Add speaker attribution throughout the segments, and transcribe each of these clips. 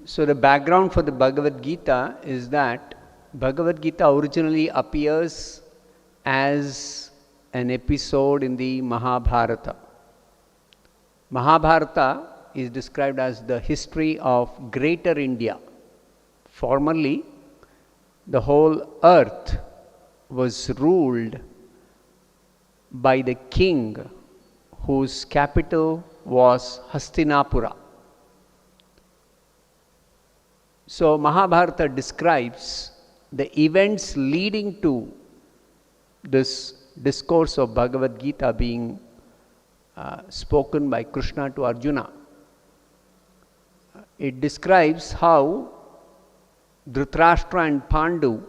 Speaker 1: So the background for the Bhagavad Gita is that Bhagavad Gita originally appears as an episode in the Mahabharata. Mahabharata is described as the history of Greater India. Formerly, the whole earth was ruled by the king whose capital was Hastinapura. So Mahabharata describes the events leading to this discourse of Bhagavad Gita being spoken by Krishna to Arjuna. It describes how Dhritarashtra and Pandu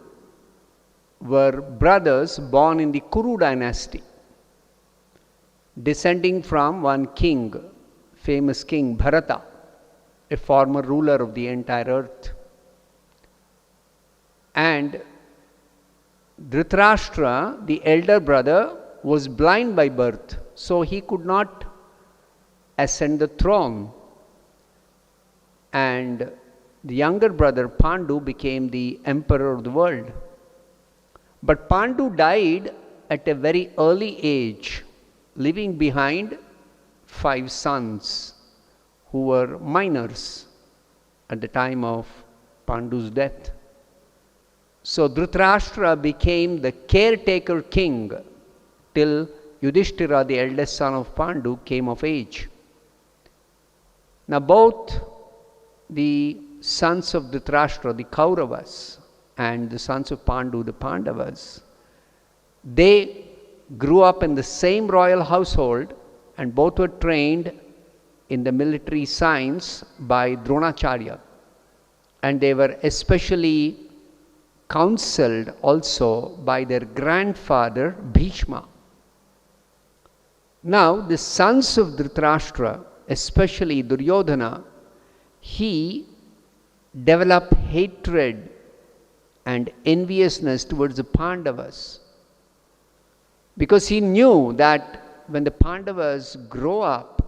Speaker 1: were brothers born in the Kuru dynasty, descending from one king, famous king Bharata, a former ruler of the entire earth. And Dhritarashtra, the elder brother, was blind by birth, so he could not ascend the throne. And the younger brother Pandu became the emperor of the world. But Pandu died at a very early age, leaving behind 5 sons who were minors at the time of Pandu's death. So Dhritarashtra became the caretaker king till Yudhishthira, the eldest son of Pandu, came of age. Now both the sons of Dhritarashtra, the Kauravas, and the sons of Pandu, the Pandavas, they grew up in the same royal household, and both were trained in the military science by Dronacharya. And they were especially counseled also by their grandfather Bhishma. Now the sons of Dhritarashtra, especially Duryodhana, he developed hatred and enviousness towards the Pandavas, because he knew that when the Pandavas grow up,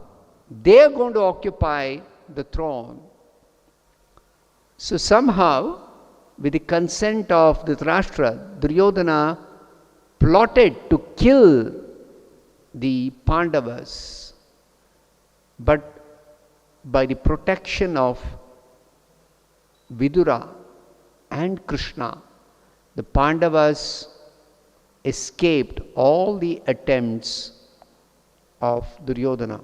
Speaker 1: they are going to occupy the throne. So somehow, with the consent of Dhritarashtra, Duryodhana plotted to kill the Pandavas, but by the protection of Vidura and Krishna, the Pandavas escaped all the attempts of Duryodhana.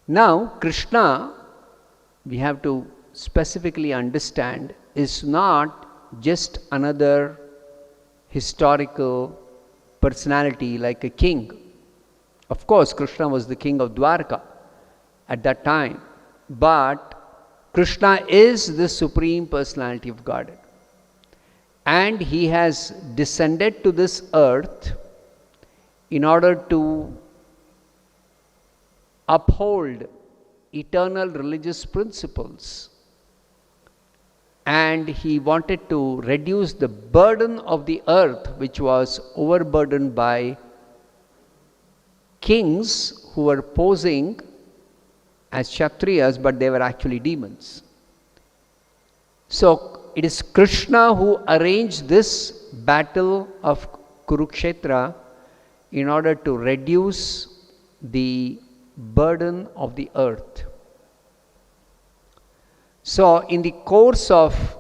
Speaker 1: Now, Krishna, we have to specifically understand, is not just another historical personality like a king. Of course, Krishna was the king of Dwarka at that time, but Krishna is the supreme personality of Godhead. And he has descended to this earth in order to uphold eternal religious principles. And he wanted to reduce the burden of the earth, which was overburdened by kings who were posing as Kshatriyas, but they were actually demons. So it is Krishna who arranged this battle of Kurukshetra in order to reduce the burden of the earth. So in the course of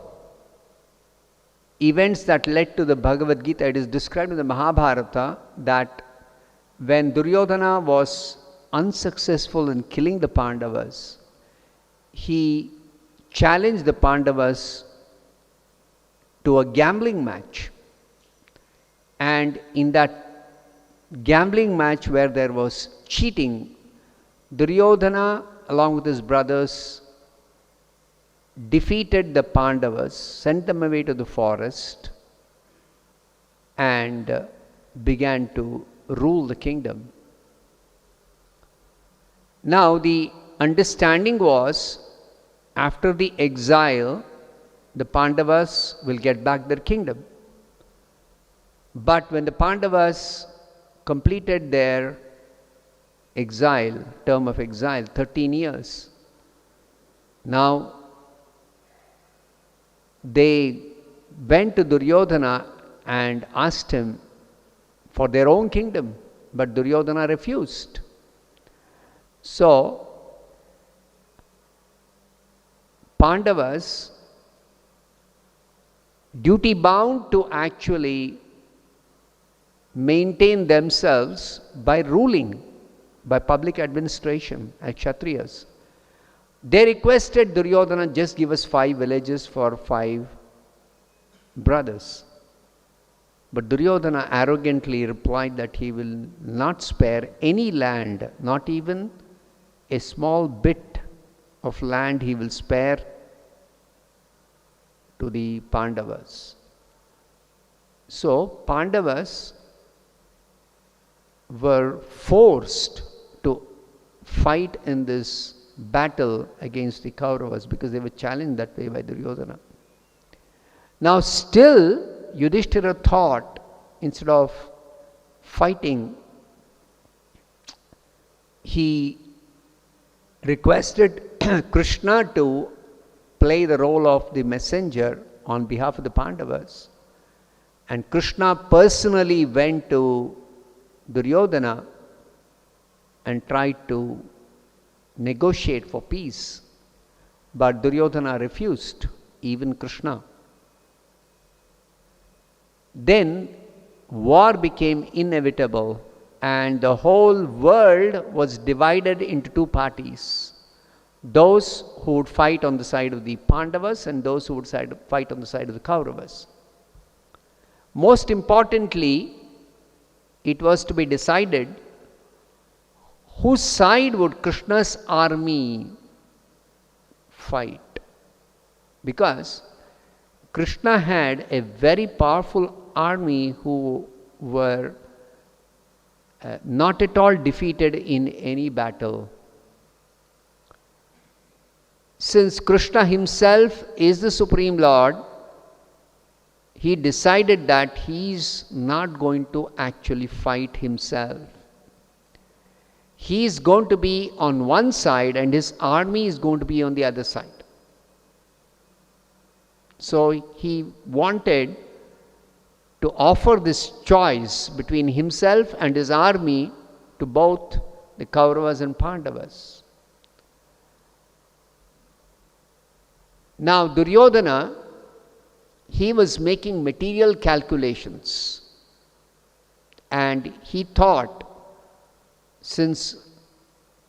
Speaker 1: events that led to the Bhagavad Gita, it is described in the Mahabharata that when Duryodhana was unsuccessful in killing the Pandavas, he challenged the Pandavas to a gambling match. And in that gambling match where there was cheating, Duryodhana, along with his brothers, defeated the Pandavas, sent them away to the forest, and began to rule the kingdom. Now, the understanding was, after the exile, the Pandavas will get back their kingdom. But when the Pandavas completed their exile, term of exile, 13 years, Now, they went to Duryodhana and asked him for their own kingdom, but Duryodhana refused. So, Pandavas, duty bound to actually maintain themselves by ruling, by public administration as Kshatriyas. They requested Duryodhana, just give us 5 villages for 5 brothers. But Duryodhana arrogantly replied that he will not spare any land, not even a small bit of land he will spare to the Pandavas. So Pandavas were forced to fight in this battle against the Kauravas because they were challenged that way by Duryodhana. Now still Yudhishthira thought, instead of fighting, he requested Krishna to play the role of the messenger on behalf of the Pandavas. And Krishna personally went to Duryodhana and tried to negotiate for peace. But Duryodhana refused, even Krishna. Then war became inevitable and the whole world was divided into 2 parties. Those who would fight on the side of the Pandavas and those who would fight on the side of the Kauravas. Most importantly, it was to be decided whose side would Krishna's army fight. Because Krishna had a very powerful army who were not at all defeated in any battle. Since Krishna himself is the Supreme Lord, he decided that he is not going to actually fight himself. He is going to be on one side and his army is going to be on the other side. So he wanted to offer this choice between himself and his army to both the Kauravas and Pandavas. Now Duryodhana, he was making material calculations and he thought, since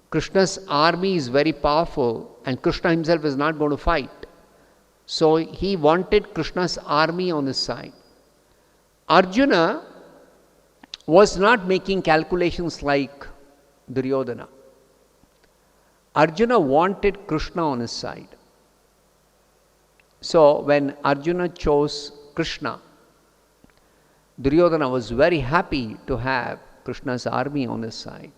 Speaker 1: Krishna's army is very powerful and Krishna himself is not going to fight, so he wanted Krishna's army on his side. Arjuna was not making calculations like Duryodhana. Arjuna wanted Krishna on his side. So when Arjuna chose Krishna, Duryodhana was very happy to have Krishna's army on his side.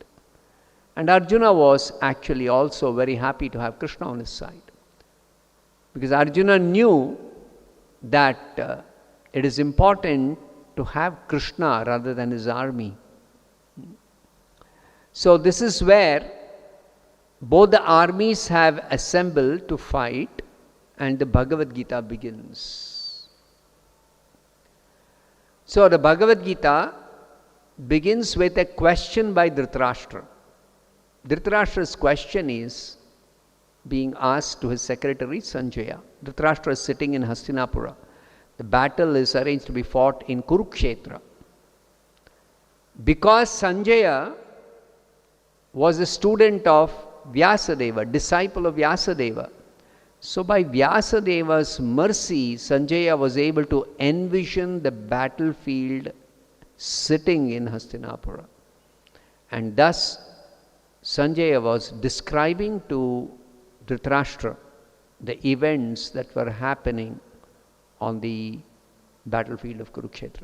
Speaker 1: And Arjuna was actually also very happy to have Krishna on his side. Because Arjuna knew that it is important to have Krishna rather than his army. So this is where both the armies have assembled to fight and the Bhagavad Gita begins. So the Bhagavad Gita begins with a question by Dhritarashtra. Dhritarashtra's question is being asked to his secretary Sanjaya. Dhritarashtra is sitting in Hastinapura. The battle is arranged to be fought in Kurukshetra. Because Sanjaya was a student of Vyasadeva, disciple of Vyasadeva, so by Vyasadeva's mercy, Sanjaya was able to envision the battlefield sitting in Hastinapura. And thus, Sanjaya was describing to Dhritarashtra the events that were happening on the battlefield of Kurukshetra.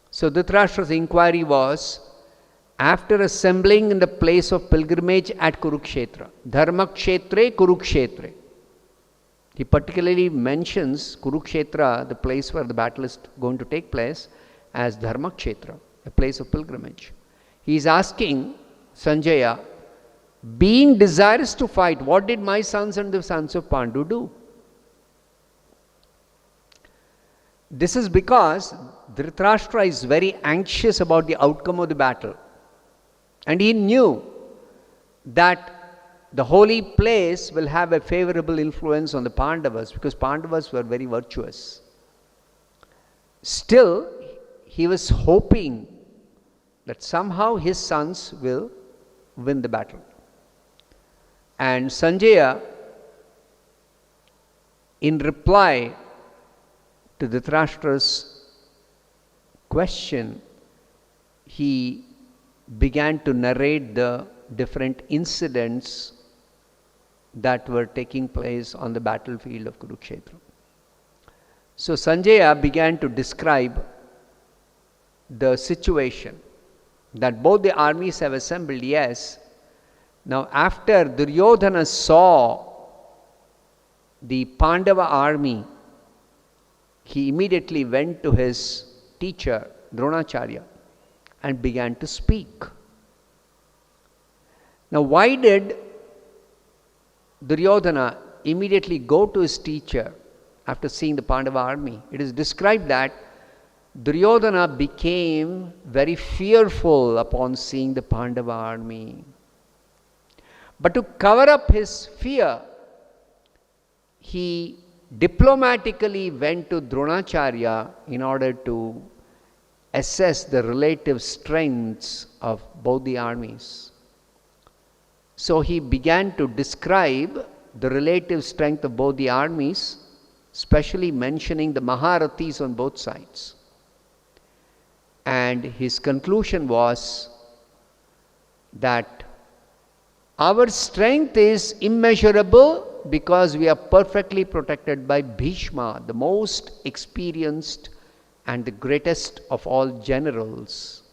Speaker 1: So Dhritarashtra's inquiry was, after assembling in the place of pilgrimage at Kurukshetra, Dharmakshetre Kurukshetre. He particularly mentions Kurukshetra, the place where the battle is going to take place, as Dharmakshetra, a place of pilgrimage. He is asking Sanjaya, being desirous to fight. What did my sons and the sons of Pandu do? This is because Dhritarashtra is very anxious about the outcome of the battle. And he knew that the holy place will have a favorable influence on the Pandavas, because Pandavas were very virtuous. Still, he was hoping that somehow his sons will win the battle. And Sanjaya, in reply to Dhritarashtra's question, he began to narrate the different incidents that were taking place on the battlefield of Kurukshetra. So Sanjaya began to describe the situation that both the armies have assembled, yes. Now after Duryodhana saw the Pandava army, he immediately went to his teacher Dronacharya and began to speak. Now why did Duryodhana immediately go to his teacher after seeing the Pandava army? It is described that Duryodhana became very fearful upon seeing the Pandava army. But to cover up his fear, he diplomatically went to Dronacharya in order to assess the relative strengths of both the armies. So he began to describe the relative strength of both the armies, especially mentioning the Maharathis on both sides. And his conclusion was that our strength is immeasurable because we are perfectly protected by Bhishma, the most experienced and the greatest of all generals.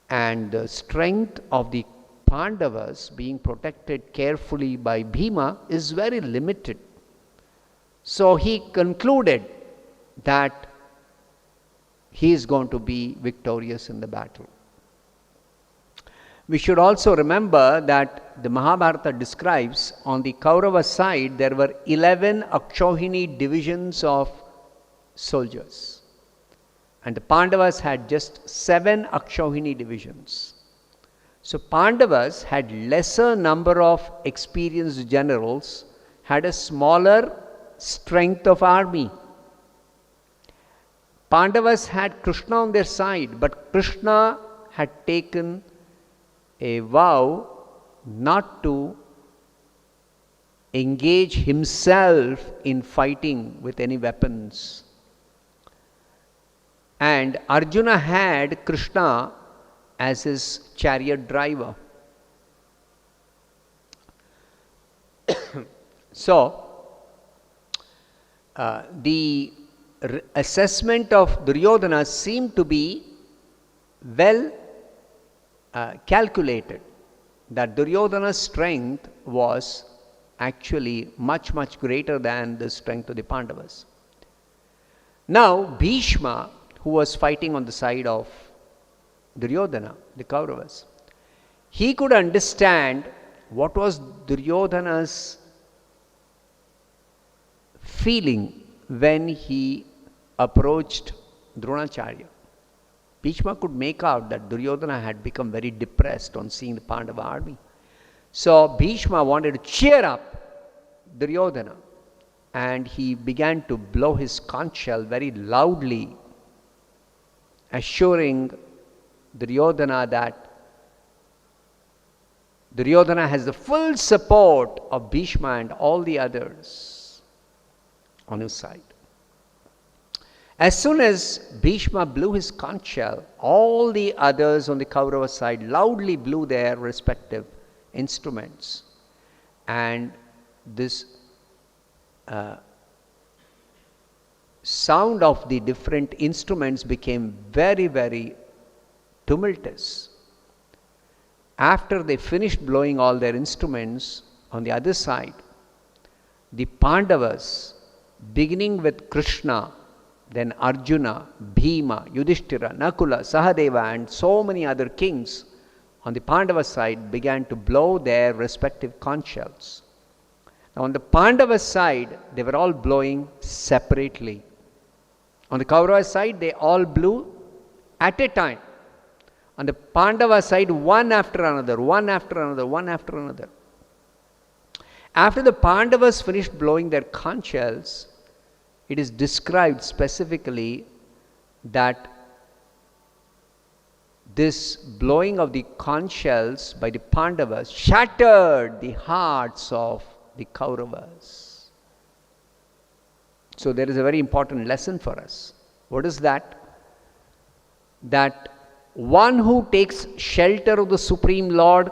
Speaker 1: And the strength of the Pandavas being protected carefully by Bhima is very limited. So he concluded that he is going to be victorious in the battle. We should also remember that the Mahabharata describes on the Kaurava side there were 11 Akshohini divisions of soldiers. And the Pandavas had just 7 Akshohini divisions. So Pandavas had lesser number of experienced generals, had a smaller strength of army. Pandavas had Krishna on their side, but Krishna had taken a vow not to engage himself in fighting with any weapons. And Arjuna had Krishna as his chariot driver. So, the assessment of Duryodhana seemed to be well calculated, that Duryodhana's strength was actually much, much greater than the strength of the Pandavas. Now, Bhishma, who was fighting on the side of Duryodhana, the Kauravas, he could understand what was Duryodhana's feeling when he approached Dronacharya. Bhishma could make out that Duryodhana had become very depressed on seeing the Pandava army. So Bhishma wanted to cheer up Duryodhana, and he began to blow his conch shell very loudly, assuring Duryodhana that Duryodhana has the full support of Bhishma and all the others on his side. As soon as Bhishma blew his conch shell, all the others on the Kaurava side loudly blew their respective instruments. And this sound of the different instruments became very, very tumultuous. After they finished blowing all their instruments, on the other side, the Pandavas, beginning with Krishna, then Arjuna, Bhima, Yudhishthira, Nakula, Sahadeva, and so many other kings, on the Pandava side began to blow their respective conch shells. Now on the Pandava side, they were all blowing separately. On the Kaurava side, they all blew at a time. On the Pandava side, one after another, one after another, one after another. After the Pandavas finished blowing their conch shells, it is described specifically that this blowing of the conch shells by the Pandavas shattered the hearts of the Kauravas. So there is a very important lesson for us. What is that? That one who takes shelter of the Supreme Lord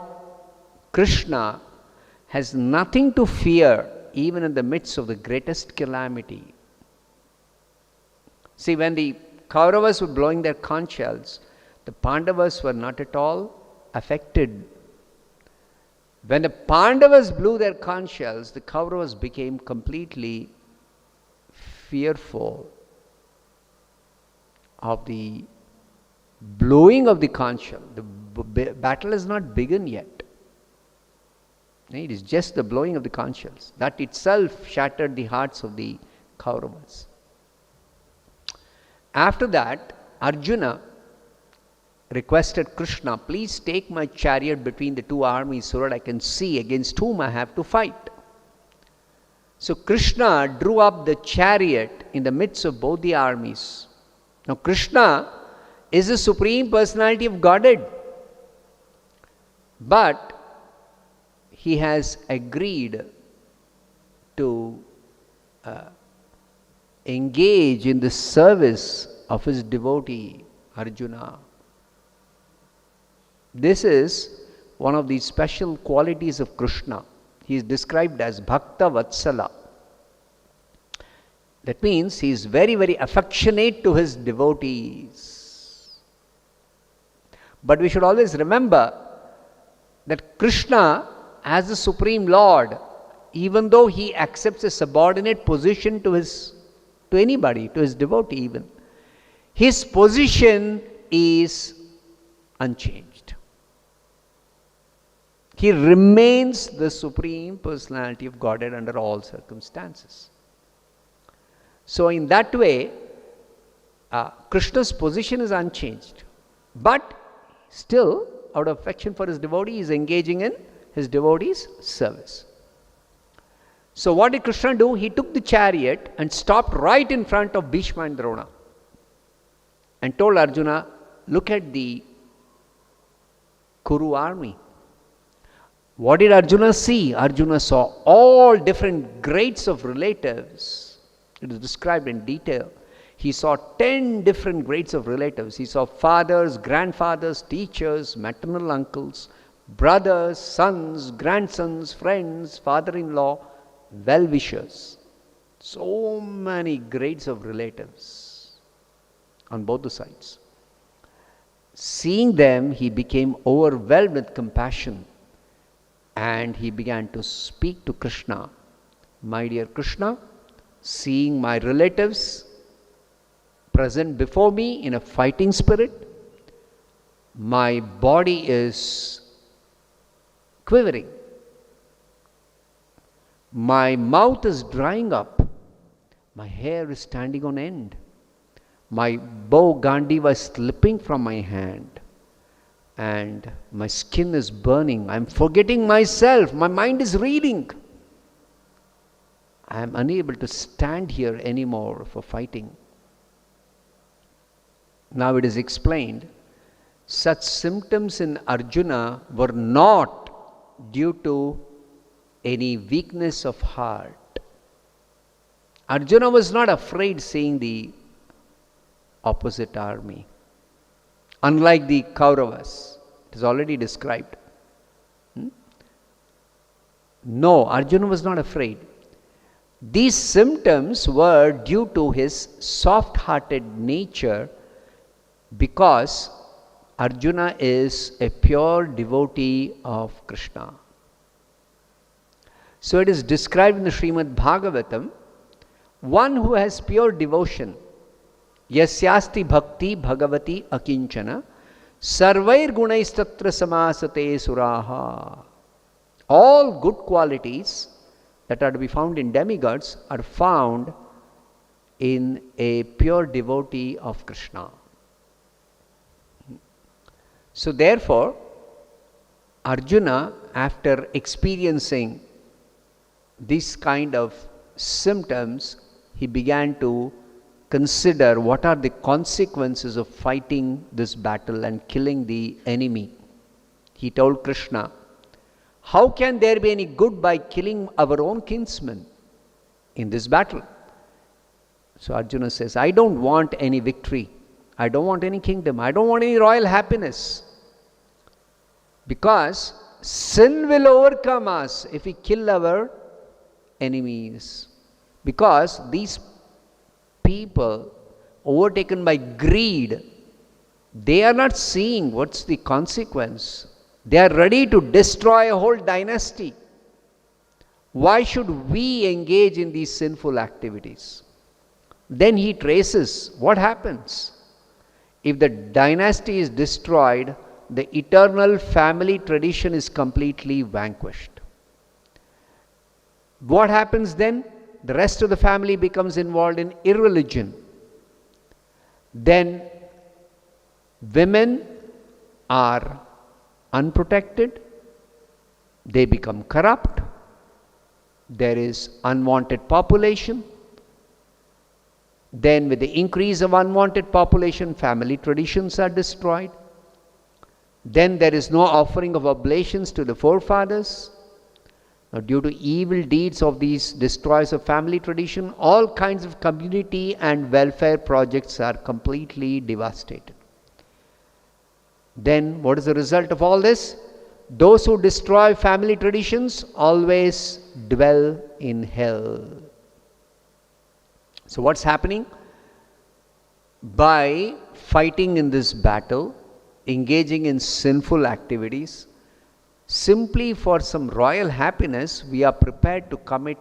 Speaker 1: Krishna has nothing to fear even in the midst of the greatest calamity. See, when the Kauravas were blowing their conch shells, the Pandavas were not at all affected. When the Pandavas blew their conch shells, the Kauravas became completely fearful of the blowing of the conch shell. The battle has not begun yet. It is just the blowing of the conch shells. That itself shattered the hearts of the Kauravas. After that, Arjuna requested Krishna, please take my chariot between the two armies so that I can see against whom I have to fight. So Krishna drew up the chariot in the midst of both the armies. Now Krishna is the Supreme Personality of Godhead, but he has agreed to engage in the service of his devotee Arjuna. This is one of the special qualities of Krishna. He is described as Bhakta Vatsala. That means he is very, very affectionate to his devotees. But we should always remember that Krishna, as the Supreme Lord, even though he accepts a subordinate position to anybody, to his devotee even, his position is unchanged. He remains the Supreme Personality of Godhead under all circumstances. So in that way, Krishna's position is unchanged. But still, out of affection for his devotee, he is engaging in his devotee's service. So what did Krishna do? He took the chariot and stopped right in front of Bhishma and Drona and told Arjuna, look at the Kuru army. What did Arjuna see? Arjuna saw all different grades of relatives. It is described in detail. He saw 10 different grades of relatives. He saw fathers, grandfathers, teachers, maternal uncles, brothers, sons, grandsons, friends, father-in-law, well-wishers. So many grades of relatives on both the sides. Seeing them, he became overwhelmed with compassion and he began to speak to Krishna. My dear Krishna, seeing my relatives present before me in a fighting spirit, my body is quivering. My mouth is drying up. My hair is standing on end. My bow Gandiva is slipping from my hand. And my skin is burning. I am forgetting myself. My mind is reeling. I am unable to stand here anymore for fighting. Now it is explained, such symptoms in Arjuna were not due to any weakness of heart. Arjuna was not afraid seeing the opposite army. Unlike the Kauravas, it is already described. No, Arjuna was not afraid. These symptoms were due to his soft-hearted nature because Arjuna is a pure devotee of Krishna. So it is described in the Srimad Bhagavatam, one who has pure devotion, yasyasti bhakti bhagavati akinchana, Sarvair gunaistatra samasate suraha. All good qualities that are to be found in demigods are found in a pure devotee of Krishna. So therefore, Arjuna, after experiencing this kind of symptoms, he began to consider what are the consequences of fighting this battle and killing the enemy. He told Krishna, how can there be any good by killing our own kinsmen in this battle? So Arjuna says, I don't want any victory. I don't want any kingdom. I don't want any royal happiness. Because sin will overcome us if we kill our enemies. Because these people, overtaken by greed, they are not seeing what's the consequence. They are ready to destroy a whole dynasty. Why should we engage in these sinful activities? Then he traces what happens. If the dynasty is destroyed, the eternal family tradition is completely vanquished. What happens then? The rest of the family becomes involved in irreligion. Then women are unprotected, they become corrupt, there is unwanted population. Then with the increase of unwanted population, family traditions are destroyed. Then there is no offering of oblations to the forefathers. Now, due to evil deeds of these destroyers of family tradition, all kinds of community and welfare projects are completely devastated. Then what is the result of all this? Those who destroy family traditions always dwell in hell. So what's happening? By fighting in this battle, engaging in sinful activities, simply for some royal happiness, we are prepared to commit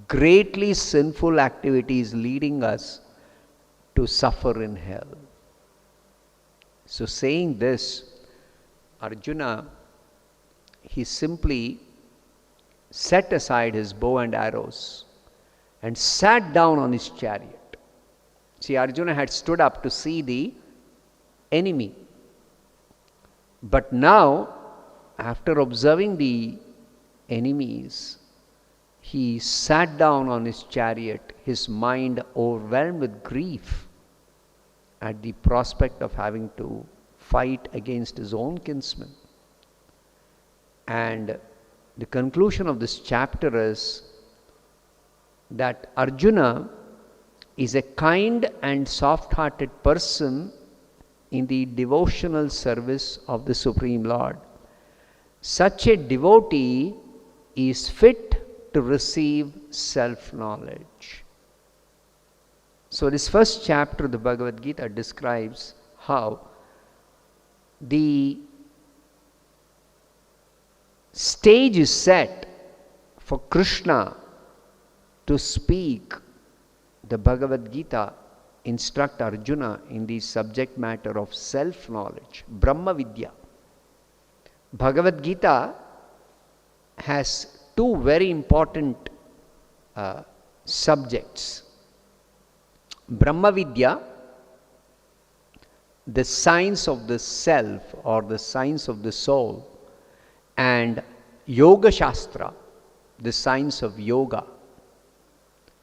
Speaker 1: greatly sinful activities leading us to suffer in hell. So saying this, Arjuna, he simply set aside his bow and arrows and sat down on his chariot. See, Arjuna had stood up to see the enemy. But now, after observing the enemies, he sat down on his chariot, his mind overwhelmed with grief at the prospect of having to fight against his own kinsmen. And the conclusion of this chapter is that Arjuna is a kind and soft-hearted person in the devotional service of the Supreme Lord. Such a devotee is fit to receive self-knowledge. So this first chapter of the Bhagavad Gita describes how the stage is set for Krishna to speak the Bhagavad Gita, instruct Arjuna in the subject matter of self-knowledge, Brahma Vidya. Bhagavad Gita has two very important subjects. Brahma Vidya, the science of the self or the science of the soul, and Yoga Shastra, the science of yoga.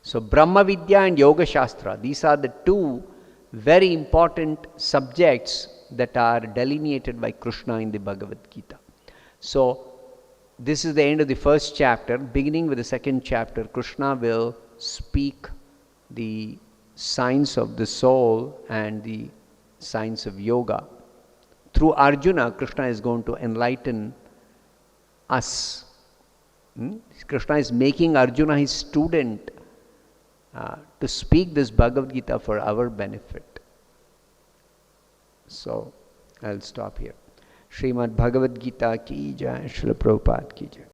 Speaker 1: So Brahma Vidya and Yoga Shastra, these are the two very important subjects that are delineated by Krishna in the Bhagavad Gita. So this is the end of the first chapter. Beginning with the second chapter, Krishna will speak the science of the soul and the science of yoga. Through Arjuna, Krishna is going to enlighten us. Krishna is making Arjuna his student to speak this Bhagavad Gita for our benefit. So I'll stop here. Srimad Bhagavad Gita ki jai, Srila Prabhupada ki jai.